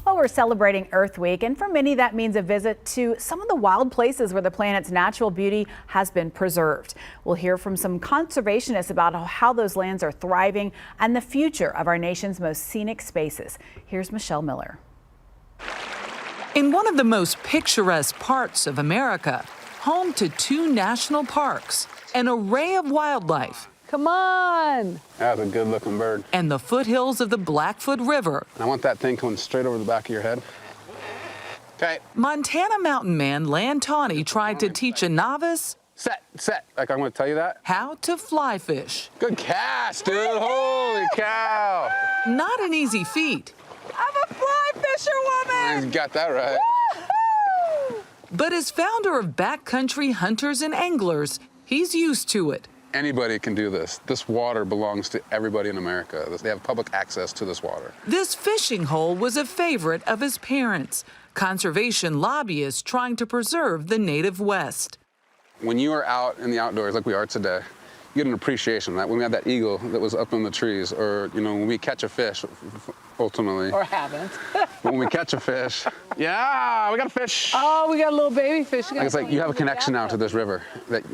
Well, we're celebrating Earth Week, and for many that means a visit to some of the wild places where the planet's natural beauty has been preserved. We'll hear from some conservationists about how those lands are thriving and the future of our nation's most scenic spaces. Here's Michelle Miller. In one of the most picturesque parts of America, home to 2 national parks, an array of wildlife. Come on! That's a good-looking bird. And the foothills of the Blackfoot River. I want that thing coming straight over the back of your head. Okay. Montana mountain man Lan Tawney tried to teach a novice Set. Like, I'm going to tell you that. how to fly fish. Good cast, dude. Holy cow. Not an easy feat, I'm a fly fisherwoman! You got that right. Woo-hoo! but as founder of Backcountry Hunters and Anglers, he's used to it. Anybody can do this. This water belongs to everybody in America. They have public access to this water. This fishing hole was a favorite of his parents, conservation lobbyists trying to preserve the native West. When you are out in the outdoors like we are today, you get an appreciation of that. When we had that eagle that was up in the trees, or, you know, when we catch a fish, ultimately. Or haven't. When we catch a fish, yeah, we got a fish. Oh, we got a little baby fish. Like, it's like you have a connection now to this river that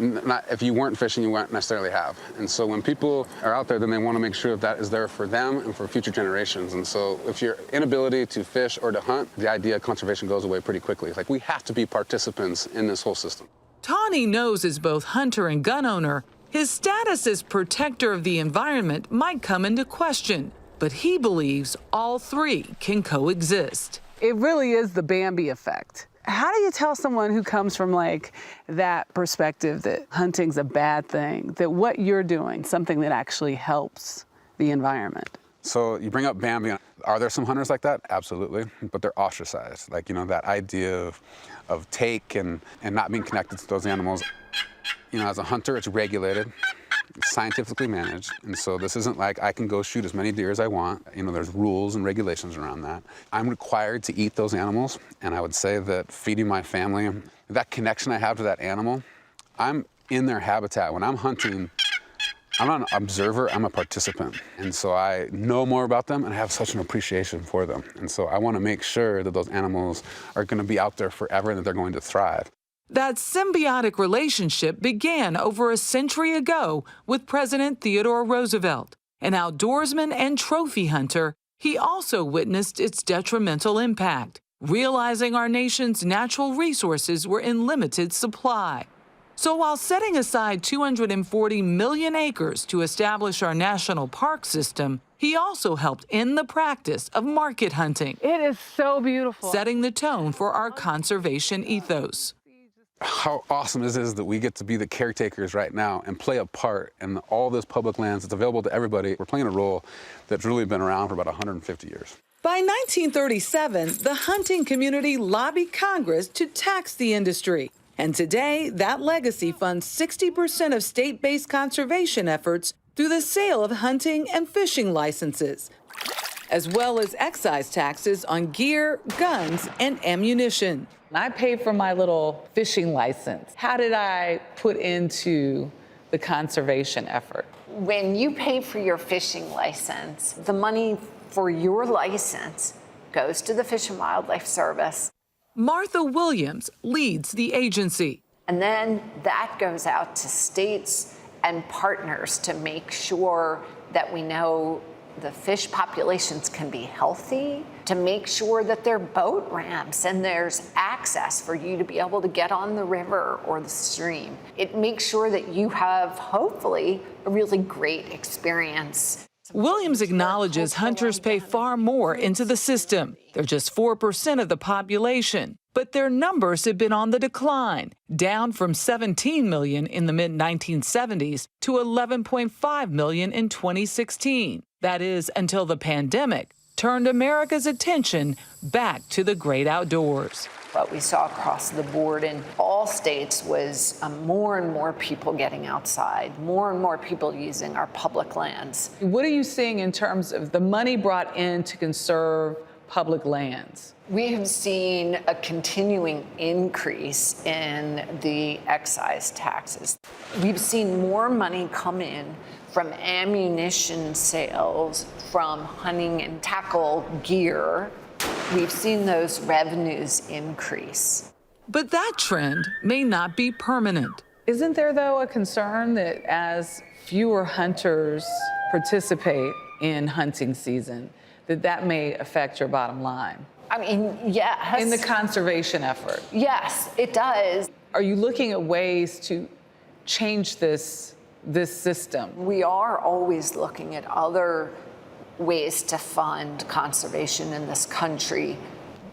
if you weren't fishing, you wouldn't necessarily have. And so when people are out there, then they want to make sure that is there for them and for future generations. And so if your inability to fish or to hunt, the idea of conservation goes away pretty quickly. It's like we have to be participants in this whole system. Tawney knows as both hunter and gun owner, his status as protector of the environment might come into question, but he believes all 3 can coexist. It really is the Bambi effect. How do you tell someone who comes from like that perspective that hunting's a bad thing, that what you're doing, something that actually helps the environment? So you bring up Bambi. Are there some hunters like that? Absolutely, but they're ostracized. Like, you know, that idea of take and not being connected to those animals. You know, as a hunter, it's regulated, it's scientifically managed, and so this isn't like I can go shoot as many deer as I want. You know, there's rules and regulations around that. I'm required to eat those animals, and I would say that feeding my family, that connection I have to that animal, I'm in their habitat. When I'm hunting, I'm not an observer, I'm a participant. And so I know more about them and I have such an appreciation for them. And so I want to make sure that those animals are going to be out there forever and that they're going to thrive. That symbiotic relationship began over a century ago with President Theodore Roosevelt. An outdoorsman and trophy hunter, he also witnessed its detrimental impact, realizing our nation's natural resources were in limited supply. So while setting aside 240 million acres to establish our national park system, he also helped end the practice of market hunting. It is so beautiful. Setting the tone for our conservation ethos. How awesome it is that we get to be the caretakers right now and play a part in all this public lands that's available to everybody. We're playing a role that's really been around for about 150 years. By 1937, the hunting community lobbied Congress to tax the industry. And today, that legacy funds 60% of state-based conservation efforts through the sale of hunting and fishing licenses, as well as excise taxes on gear, guns, and ammunition. I paid for my little fishing license. How did I put into the conservation effort? When you pay for your fishing license, the money for your license goes to the Fish and Wildlife Service. Martha Williams leads the agency. And then that goes out to states and partners to make sure that we know the fish populations can be healthy, to make sure that there are boat ramps and there's access for you to be able to get on the river or the stream. It makes sure that you have, hopefully, a really great experience. Williams acknowledges hunters pay far more into the system. They're just 4% of the population, but their numbers have been on the decline, down from 17 million in the mid-1970s to 11.5 million in 2016. That is, until the pandemic turned America's attention back to the great outdoors. What we saw across the board in all states was more and more people getting outside, more and more people using our public lands. What are you seeing in terms of the money brought in to conserve public lands? We have seen a continuing increase in the excise taxes. We've seen more money come in from ammunition sales, from hunting and tackle gear, we've seen those revenues increase. But that trend may not be permanent. Isn't there, though, a concern that as fewer hunters participate in hunting season, that may affect your bottom line? I mean, yes. In the conservation effort. Yes, it does. Are you looking at ways to change this system? We are always looking at other ways to fund conservation in this country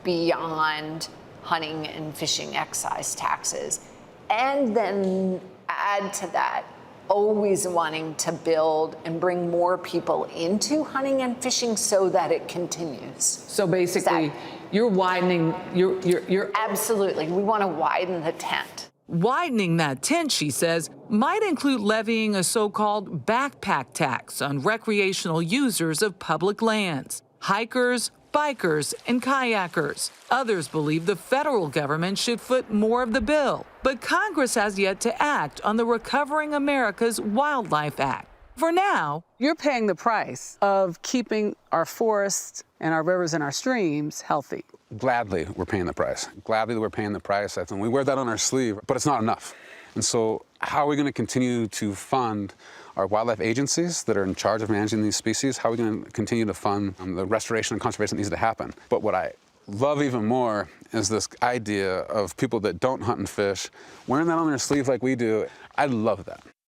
beyond hunting and fishing excise taxes. And then add to that, always wanting to build and bring more people into hunting and fishing so that it continues. So basically, you're widening, you're Absolutely. We want to widen the tent. Widening that tent, she says, might include levying a so-called backpack tax on recreational users of public lands, hikers, bikers, and kayakers. Others believe the federal government should foot more of the bill, but Congress has yet to act on the Recovering America's Wildlife Act. For now, you're paying the price of keeping our forests and our rivers and our streams healthy. Gladly, we're paying the price. Gladly, we're paying the price. I think we wear that on our sleeve, but it's not enough. And so how are we going to continue to fund our wildlife agencies that are in charge of managing these species? How are we going to continue to fund the restoration and conservation that needs to happen? But what I love even more is this idea of people that don't hunt and fish wearing that on their sleeve like we do. I love that.